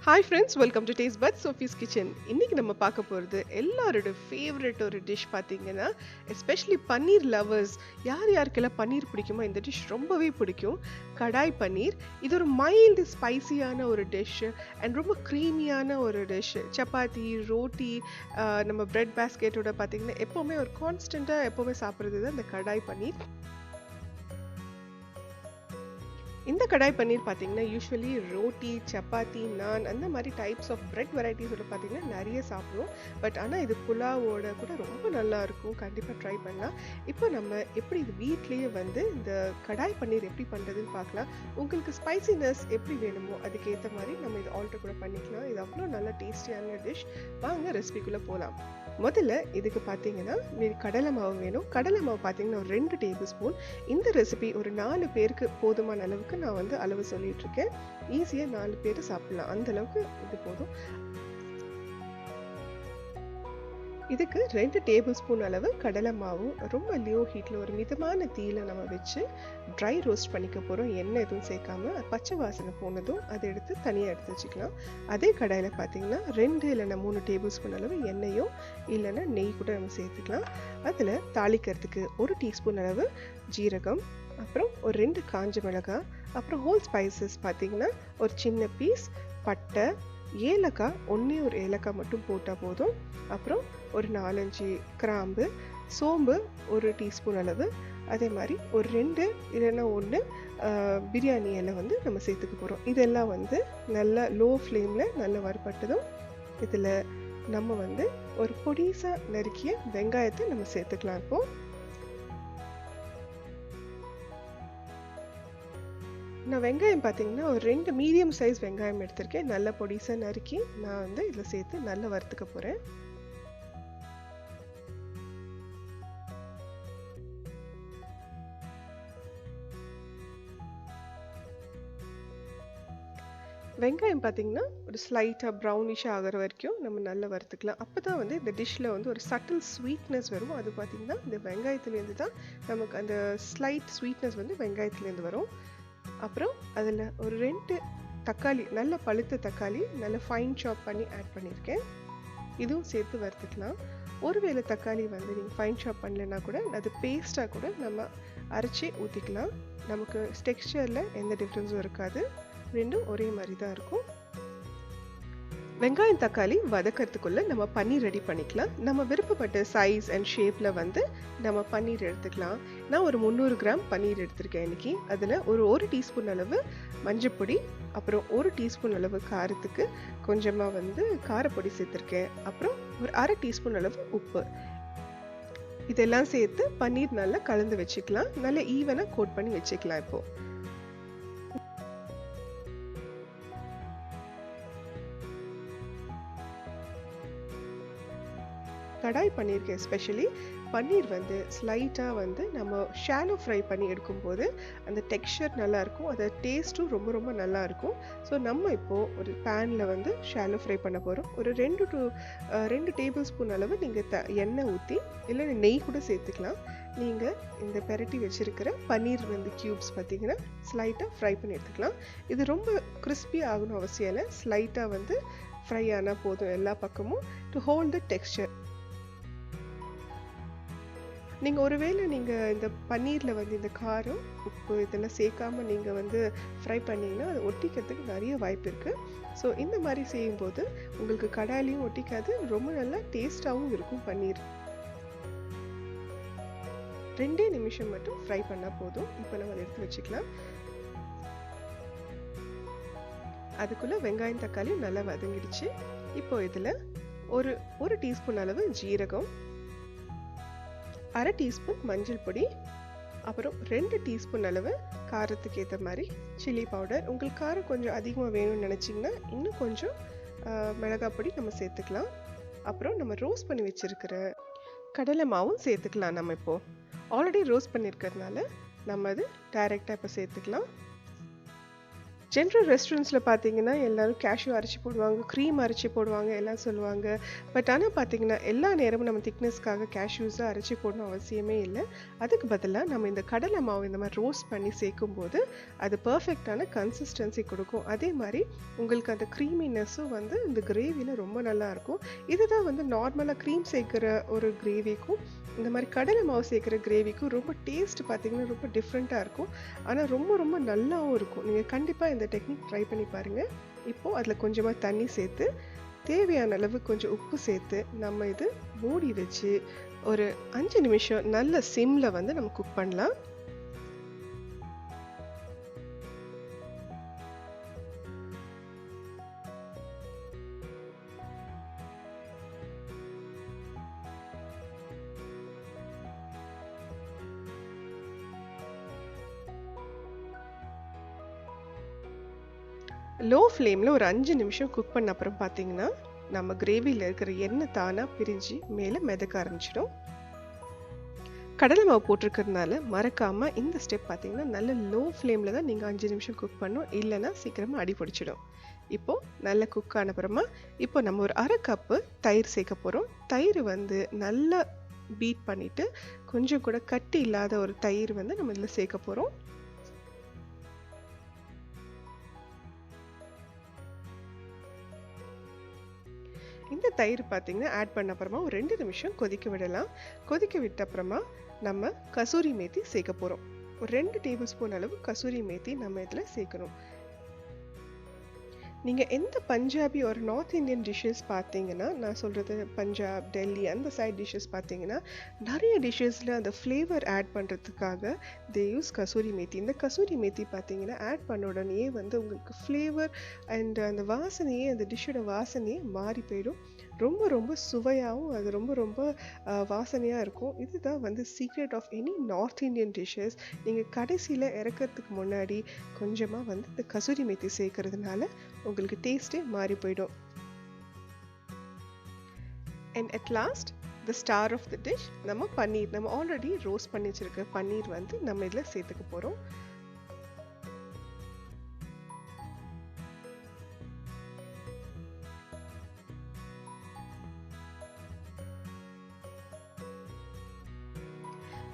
Hi friends, welcome to Taste Buds Sophie's Kitchen. இன்னைக்கு நம்ம பார்க்க போறது எல்லாரோட ஃபேவரட் ஒரு டிஷ் பார்த்தீங்கன்னா, எஸ்பெஷலி பன்னீர் லவர்ஸ் யார் யாருக்கெல்லாம் பன்னீர் பிடிக்குமோ இந்த டிஷ் ரொம்பவே பிடிக்கும். கடாய் பன்னீர். இது ஒரு மைல்டு ஸ்பைசியான ஒரு டிஷ் அண்ட் ரொம்ப க்ரீமியான ஒரு டிஷ். சப்பாத்தி, ரோட்டி, நம்ம பிரெட் பேஸ்கெட்டோட பார்த்தீங்கன்னா எப்போவுமே ஒரு கான்ஸ்டண்ட்டாக எப்போவுமே சாப்பிட்றது தான் இந்த கடாய் பன்னீர். இந்த கடாய் பன்னீர் பார்த்தீங்கன்னா யூஸ்வலி ரோட்டி, சப்பாத்தி, நான் அந்த மாதிரி டைப்ஸ் ஆஃப் பிரெட் வெரைட்டிஸோட பார்த்தீங்கன்னா நிறைய சாப்பிடுவோம். பட் ஆனால் இது புலாவோட கூட ரொம்ப நல்லா இருக்கும். கண்டிப்பாக ட்ரை பண்ணலாம். இப்போ நம்ம எப்படி இது வீட்லேயே வந்து இந்த கடாய் பன்னீர் எப்படி பண்ணுறதுன்னு பார்க்கலாம். உங்களுக்கு ஸ்பைசினஸ் எப்படி வேணுமோ அதுக்கேற்ற மாதிரி நம்ம இது ஆல்டர் கூட பண்ணிக்கலாம். இது அவ்வளோ நல்ல டேஸ்டியான டிஷ். வாங்க ரெசிபிக்குள்ளே போகலாம். முதல்ல இதுக்கு பார்த்தீங்கன்னா கடலை மாவு வேணும். கடலை மாவு பார்த்தீங்கன்னா ஒரு 2 டேபிள் ஸ்பூன். இந்த ரெசிபி ஒரு 4 பேருக்கு போதுமான அளவுக்கு நான் வந்து அளவு சொல்லிட்டு இருக்கேன். ஈஸியாக 4 பேர் சாப்பிடலாம். அந்த அளவுக்கு இது போதும். இதுக்கு 2 டேபிள் ஸ்பூன் அளவு கடலை மாவு ரொம்ப லோ ஹீட்டில் ஒரு மிதமான தீயில நம்ம வச்சு ட்ரை ரோஸ்ட் பண்ணிக்க போகிறோம். எண்ணெய் எதுவும் சேர்க்காம பச்சை வாசனை போனதும் அதை எடுத்து தனியாக எடுத்து வச்சுக்கலாம். அதே கடாயில் பார்த்தீங்கன்னா 2 இல்லைன்னா 3 டேபிள் ஸ்பூன் அளவு எண்ணெயோ இல்லைன்னா நெய் கூட நம்ம சேர்த்துக்கலாம். அதில் தாளிக்கிறதுக்கு 1 டீஸ்பூன் அளவு ஜீரகம், அப்புறம் ஒரு 2 காஞ்ச மிளகாய், அப்புறம் ஹோல் ஸ்பைசஸ் பார்த்தீங்கன்னா ஒரு சின்ன பீஸ் பட்டை, ஏலக்காய், ஒன்றே ஒரு ஏலக்காய் மட்டும் போட்டால் போதும். அப்புறம் ஒரு 4-5 கிராம்பு, சோம்பு 1 டீஸ்பூன் அளவு, அதே மாதிரி ஒரு 2 இல்லைன்னா 1 பிரியாணி இலை வந்து நம்ம சேர்த்துக்க போகிறோம். இதெல்லாம் வந்து நல்லா லோ ஃப்ளேமில் நல்லா வறுபட்டதும் இதில் நம்ம வந்து ஒரு பொடிசாக நறுக்கிய வெங்காயத்தை நம்ம சேர்த்துக்கலாம். இப்போது நான் வெங்காயம் பார்த்தீங்கன்னா ஒரு 2 மீடியம் சைஸ் வெங்காயம் எடுத்திருக்கேன். நல்ல பொடிசாக நறுக்கி நான் வந்து இதில் சேர்த்து நல்லா வறுத்துக்க போகிறேன். வெங்காயம் பார்த்தீங்கன்னா ஒரு ஸ்லைட்டாக ப்ரௌனிஷாக ஆகிற வரைக்கும் நம்ம நல்லா வறுத்துக்கலாம். அப்போ தான் வந்து இந்த டிஷ்ஷில் வந்து ஒரு சட்டில் ஸ்வீட்னஸ் வரும். அது பார்த்திங்கன்னா இந்த வெங்காயத்துலேருந்து தான் நமக்கு அந்த ஸ்லைட் ஸ்வீட்னஸ் வந்து வெங்காயத்துலேருந்து வரும். அப்புறம் அதில் ஒரு 2 தக்காளி, நல்ல பழுத்த தக்காளி நல்ல ஃபைன் சாப் பண்ணி ஆட் பண்ணியிருக்கேன். இதுவும் சேர்த்து வறுத்துக்கலாம். ஒருவேளை தக்காளி வந்து நீங்கள் ஃபைன் சாப் பண்ணலைன்னா கூட அது பேஸ்ட்டாக கூட நம்ம அரைச்சி ஊற்றிக்கலாம். நமக்கு டெக்ஸ்சரில் எந்த டிஃப்ரென்ஸும் இருக்காது. ரெண்டும் ஒரே மாதிரி தான் இருக்கும். வெங்காயம் தக்காளி வதக்கிறதுக்குள்ளே நம்ம பன்னீர் ரெடி பண்ணிக்கலாம். நம்ம விருப்பப்பட்ட சைஸ் அண்ட் ஷேப்பில் வந்து நம்ம பன்னீர் எடுத்துக்கலாம். நான் ஒரு 300 கிராம் பன்னீர் எடுத்திருக்கேன் இன்றைக்கி. அதில் ஒரு டீஸ்பூன் அளவு மஞ்சப்பொடி, அப்புறம் 1 டீஸ்பூன் அளவு காரத்துக்கு கொஞ்சமாக வந்து காரப்பொடி சேர்த்துருக்கேன். அப்புறம் ஒரு 1/2 டீஸ்பூன் அளவு உப்பு. இதெல்லாம் சேர்த்து பன்னீர் நல்லா கலந்து வச்சுக்கலாம். நல்லா ஈவனாக கோட் பண்ணி வச்சுக்கலாம். இப்போது கடாய் பன்னீருக்கு எஸ்பெஷலி பன்னீர் வந்து ஸ்லைட்டாக வந்து நம்ம ஷாலோ ஃப்ரை பண்ணி எடுக்கும்போது அந்த டெக்ஸ்சர் நல்லாயிருக்கும். அது டேஸ்ட்டும் ரொம்ப ரொம்ப நல்லாயிருக்கும். ஸோ நம்ம இப்போது ஒரு பேனில் வந்து ஷாலோ ஃப்ரை பண்ண போகிறோம். ஒரு 2 டேபிள் ஸ்பூன் அளவு நீங்கள் எண்ணெய் ஊற்றி இல்லை நெய் கூட சேர்த்துக்கலாம். நீங்கள் இந்த பெரட்டி வச்சுருக்கிற பன்னீர் வந்து க்யூப்ஸ் பார்த்தீங்கன்னா ஸ்லைட்டாக ஃப்ரை பண்ணி எடுத்துக்கலாம். இது ரொம்ப கிறிஸ்பியாக ஆகணும் அவசியம் இல்லை. ஸ்லைட்டாக வந்து ஃப்ரை ஆனால் போதும் எல்லா பக்கமும் டு ஹோல்ட் த டெக்ஸ்சர். நீங்கள் ஒருவேளை நீங்கள் இந்த பன்னீரில் வந்து இந்த காரம், உப்பு இதெல்லாம் சேர்க்காமல் நீங்கள் வந்து ஃப்ரை பண்ணிங்கன்னா அது ஒட்டிக்கிறதுக்கு நிறைய வாய்ப்பு இருக்குது. ஸோ இந்த மாதிரி செய்யும்போது உங்களுக்கு கடாயிலையும் ஒட்டிக்காது, ரொம்ப நல்லா டேஸ்ட்டாகவும் இருக்கும் பன்னீர். 2 நிமிஷம் மட்டும் ஃப்ரை பண்ணால் போதும். இப்போ நம்ம அதை எடுத்து வச்சுக்கலாம். அதுக்குள்ளே வெங்காயம் தக்காளி நல்லா வதங்கிடுச்சு. இப்போ இதில் ஒரு டீஸ்பூன் அளவு ஜீரகம், 1/2 டீஸ்பூன் மஞ்சள் பொடி, அப்புறம் 2 டீஸ்பூன் அளவு காரத்துக்கு ஏற்ற மாதிரி சில்லி பவுடர். உங்களுக்கு காரம் கொஞ்சம் அதிகமாக வேணும்னு நினச்சிங்கன்னா இன்னும் கொஞ்சம் மிளகாய் பொடி நம்ம சேர்த்துக்கலாம். அப்புறம் நம்ம ரோஸ்ட் பண்ணி வச்சுருக்கிற கடலை மாவும் சேர்த்துக்கலாம். நம்ம இப்போது ஆல்ரெடி ரோஸ்ட் பண்ணியிருக்கிறதுனால நம்ம அது டைரெக்டாக இப்போ சேர்த்துக்கலாம். ஜென்ரல் ரெஸ்டாரண்ட்ஸில் பார்த்தீங்கன்னா எல்லாரும் கேஷ்யூ அரைச்சி போடுவாங்க, க்ரீம் அரைச்சி போடுவாங்க எல்லாம் சொல்லுவாங்க. பட் ஆனால் பார்த்தீங்கன்னா எல்லா நேரமும் நம்ம திக்னஸ்க்காக கேஷ்யூஸை அரைச்சி போடணும் அவசியமே இல்லை. அதுக்கு பதிலாக நம்ம இந்த கடலை மாவு இந்த மாதிரி ரோஸ்ட் பண்ணி சேர்க்கும்போது அது பர்ஃபெக்டான கன்சிஸ்டன்சி கொடுக்கும். அதே மாதிரி உங்களுக்கு அந்த க்ரீமினஸும் வந்து இந்த கிரேவியில் ரொம்ப நல்லாயிருக்கும். இதுதான் வந்து நார்மலாக க்ரீம் சேர்க்குற ஒரு கிரேவிக்கும் இந்த மாதிரி கடலை மாவு சேர்க்குற கிரேவிக்கும் ரொம்ப டேஸ்ட் பார்த்தீங்கன்னா ரொம்ப டிஃப்ரெண்ட்டாக இருக்கும். ஆனால் ரொம்ப ரொம்ப நல்லாவும் இருக்கும். நீங்கள் கண்டிப்பாக இந்த டெக்னிக் ட்ரை பண்ணி பாருங்கள். இப்போது அதில் கொஞ்சமாக தண்ணி சேர்த்து தேவையான அளவு கொஞ்சம் உப்பு சேர்த்து நம்ம இது மூடி வச்சு ஒரு 5 நிமிஷம் நல்ல சிம்மில் வந்து நம்ம குக் பண்ணலாம். லோ ஃப்ளேமில் ஒரு 5 நிமிஷம் குக் பண்ண அப்புறம் பார்த்தீங்கன்னா நம்ம கிரேவியில் இருக்கிற எண்ணெய் தானாக பிரிஞ்சு மேலே மிதக்க ஆரம்பிச்சிடும். கடலை மாவு போட்டிருக்கிறதுனால மறக்காமல் இந்த ஸ்டெப் பார்த்தீங்கன்னா நல்ல லோ ஃப்ளேமில் தான் நீங்கள் 5 நிமிஷம் குக் பண்ணணும், இல்லைன்னா சீக்கிரமாக அடி பிடிச்சிடும். இப்போது நல்ல குக் ஆன அப்புறமா இப்போ நம்ம ஒரு 1/2 கப்பு தயிர் சேர்க்க போகிறோம். தயிர் வந்து நல்லா பீட் பண்ணிவிட்டு கொஞ்சம் கூட கட்டி இல்லாத ஒரு தயிர் வந்து நம்ம இதில் சேர்க்க போகிறோம். இந்த தயிர் பார்த்தீங்கன்னா ஆட் பண்ண அப்புறமா ஒரு 2 நிமிஷம் கொதிக்க விடலாம். கொதிக்க விட்ட அப்புறமா நம்ம கசூரி மேத்தி சேர்க்க போகிறோம். ஒரு 2 டேபிள் ஸ்பூன் அளவு கசூரி மேத்தி நம்ம இதில் சேர்க்கணும். நீங்கள் எந்த பஞ்சாபி ஒரு நார்த் இந்தியன் டிஷ்ஷஸ் பார்த்தீங்கன்னா, நான் சொல்கிறது பஞ்சாப், டெல்லி அந்த சைட் டிஷ்ஷஸ் பார்த்தீங்கன்னா நிறைய டிஷ்ஷஸில் அந்த ஃப்ளேவர் ஆட் பண்ணுறதுக்காக தே யூஸ் கசூரி மேத்தி. இந்த கசூரி மேத்தி பார்த்தீங்கன்னா ஆட் பண்ண உடனே வந்து உங்களுக்கு ஃப்ளேவர் அண்ட் அந்த வாசனையே, அந்த டிஷ்ஷோட வாசனையே மாறி போயிடும். ரொம்ப ரொம்ப சுவையாகவும் அது ரொம்ப ரொம்ப வாசனையாக இருக்கும். இதுதான் வந்து secret of any North Indian dishes. நீங்கள் கடைசியில் இறக்கிறதுக்கு முன்னாடி கொஞ்சமாக வந்து இந்த கசூரி மேத்தி சேர்க்கறதுனால உங்களுக்கு டேஸ்ட்டே மாறி போயிடும். And at last the star of the dish, நம்ம பன்னீர், நம்ம ஆல்ரெடி ரோஸ்ட் பண்ணி வச்சிருக்க பன்னீர் வந்து நம்ம இதில் சேர்த்துக்க போகிறோம்.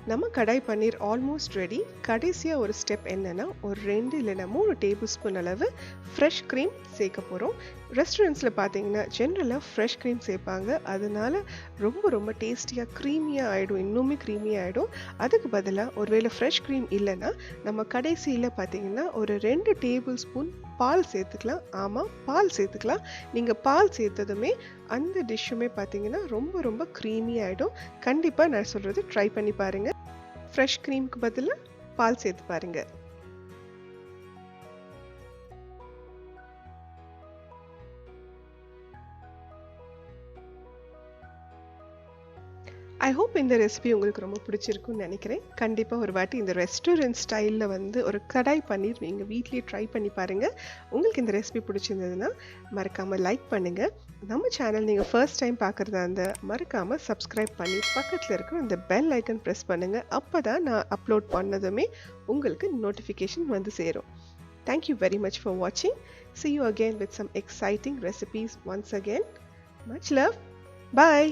நம்ம கடாய் பன்னீர் ஆல்மோஸ்ட் ரெடி. கடைசியாக ஒரு ஸ்டெப் என்னென்னா ஒரு 2 இல்லைன்னா 3 டேபிள் ஸ்பூன் அளவு ஃப்ரெஷ் க்ரீம் சேர்க்க போகிறோம். ரெஸ்டாரண்ட்ஸில் பார்த்தீங்கன்னா ஜென்ரலாக ஃப்ரெஷ் க்ரீம் சேர்ப்பாங்க, அதனால ரொம்ப ரொம்ப டேஸ்டியாக க்ரீமியாக ஆகிடும், இன்னுமே க்ரீமியாக ஆகிடும். அதுக்கு பதிலாக ஒருவேளை ஃப்ரெஷ் க்ரீம் இல்லைன்னா நம்ம கடைசியில் பார்த்தீங்கன்னா ஒரு 2 டேபிள் ஸ்பூன் பால் சேர்த்துக்கலாம். ஆமாம், பால் சேர்த்துக்கலாம். நீங்கள் பால் சேர்த்ததுமே அந்த டிஷ்ஷுமே பார்த்தீங்கன்னா ரொம்ப ரொம்ப க்ரீமி ஆகிடும். கண்டிப்பாக நான் சொல்கிறது ட்ரை பண்ணி பாருங்கள். ஃப்ரெஷ் க்ரீமுக்கு பதிலாக பால் சேர்த்து பாருங்கள். ஐ ஹோப் இந்த ரெசிபி உங்களுக்கு ரொம்ப பிடிச்சிருக்குன்னு நினைக்கிறேன். கண்டிப்பாக ஒரு வாட்டி இந்த ரெஸ்டாரண்ட் ஸ்டைலில் வந்து ஒரு கடாய் பன்னீர் நீங்கள் வீட்லேயே ட்ரை பண்ணி பாருங்கள். உங்களுக்கு இந்த ரெசிபி பிடிச்சிருந்ததுன்னா மறக்காமல் லைக் பண்ணுங்கள். நம்ம சேனல் நீங்கள் ஃபர்ஸ்ட் டைம் பார்க்குறதா இருந்தால் மறக்காமல் சப்ஸ்கிரைப் பண்ணி பக்கத்தில் இருக்கிற இந்த பெல் ஐக்கன் ப்ரெஸ் பண்ணுங்கள். அப்போ தான் நான் அப்லோட் பண்ணதுமே உங்களுக்கு நோட்டிஃபிகேஷன் வந்து சேரும். Thank you very much for watching. See you again with some exciting recipes once again. Much love. Bye.